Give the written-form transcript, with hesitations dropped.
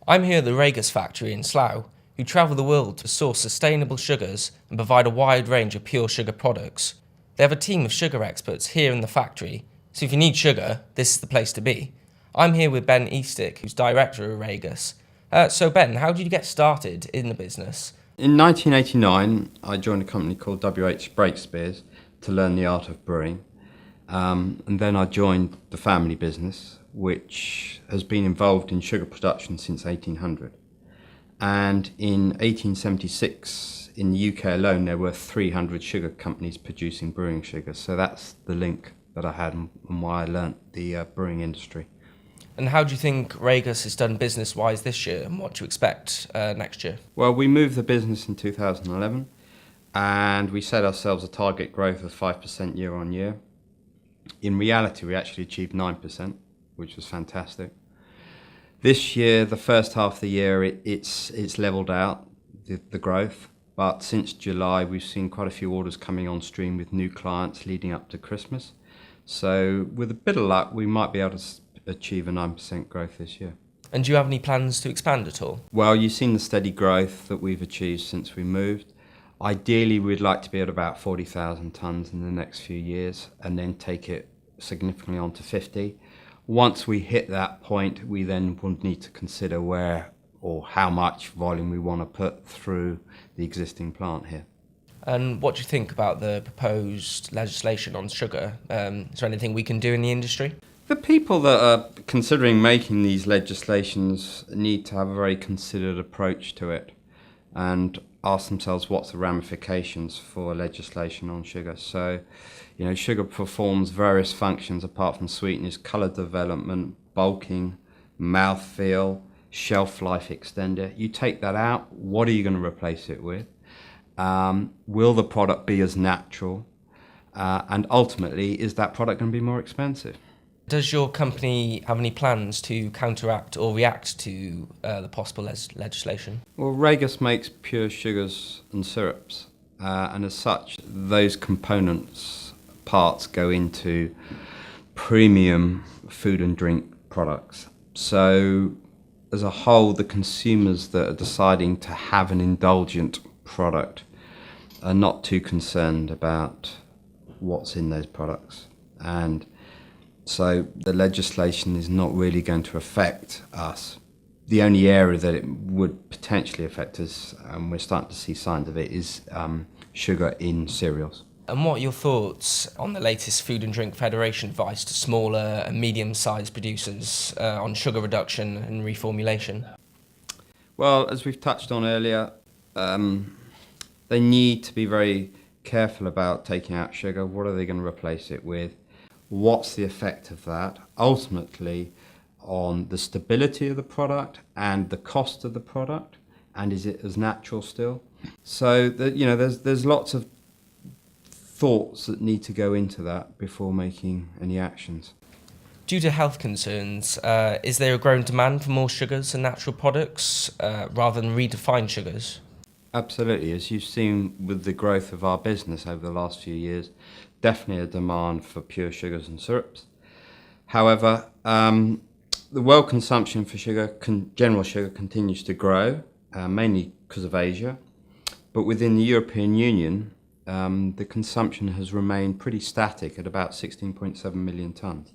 I'm here at the Ragus factory in Slough, who travel the world to source sustainable sugars and provide a wide range of pure sugar products. They have a team of sugar experts here in the factory, so if you need sugar, this is the place to be. I'm here with Ben Eastick, who's director of Ragus. So Ben, how did you get started in the business? In 1989, I joined a company called W.H. Breakspears to learn the art of brewing. And then I joined the family business, which has been involved in sugar production since 1800. And in 1876, in the UK alone, there were 300 sugar companies producing brewing sugar. So that's the link that I had and why I learnt the brewing industry. And how do you think Ragus has done business-wise this year, and what do you expect next year? Well, we moved the business in 2011, and we set ourselves a target growth of 5% year on year. In reality, we actually achieved 9%, which was fantastic. This year, the first half of the year, it's leveled out, the growth. But since July, we've seen quite a few orders coming on stream with new clients leading up to Christmas. So with a bit of luck, we might be able to achieve a 9% growth this year. And do you have any plans to expand at all? Well, you've seen the steady growth that we've achieved since we moved. Ideally, we'd like to be at about 40,000 tonnes in the next few years and then take it significantly on to 50. Once we hit that point, we then would need to consider where or how much volume we want to put through the existing plant here. And what do you think about the proposed legislation on sugar? Is there anything we can do in the industry? The people that are considering making these legislations need to have a very considered approach to it and ask themselves what's the ramifications for legislation on sugar. So, sugar performs various functions apart from sweetness: colour development, bulking, mouthfeel, shelf life extender. You take that out, what are you going to replace it with? Will the product be as natural? And ultimately, is that product going to be more expensive? Does your company have any plans to counteract or react to the possible legislation? Well, Ragus makes pure sugars and syrups, and as such, those parts go into premium food and drink products. So, as a whole, the consumers that are deciding to have an indulgent product are not too concerned about what's in those products. And so the legislation is not really going to affect us. The only area that it would potentially affect us, and we're starting to see signs of it, is sugar in cereals. And what are your thoughts on the latest Food and Drink Federation advice to smaller and medium-sized producers on sugar reduction and reformulation? Well, as we've touched on earlier, they need to be very careful about taking out sugar. What are they going to replace it with? What's the effect of that ultimately on the stability of the product and the cost of the product, and is it as natural still? So there's lots of thoughts that need to go into that before making any actions. Due to health concerns, is there a growing demand for more sugars and natural products rather than redefined sugars? Absolutely. As you've seen with the growth of our business over the last few years, definitely a demand for pure sugars and syrups. However, the world consumption for sugar, general sugar, continues to grow, mainly because of Asia. But within the European Union, the consumption has remained pretty static at about 16.7 million tonnes.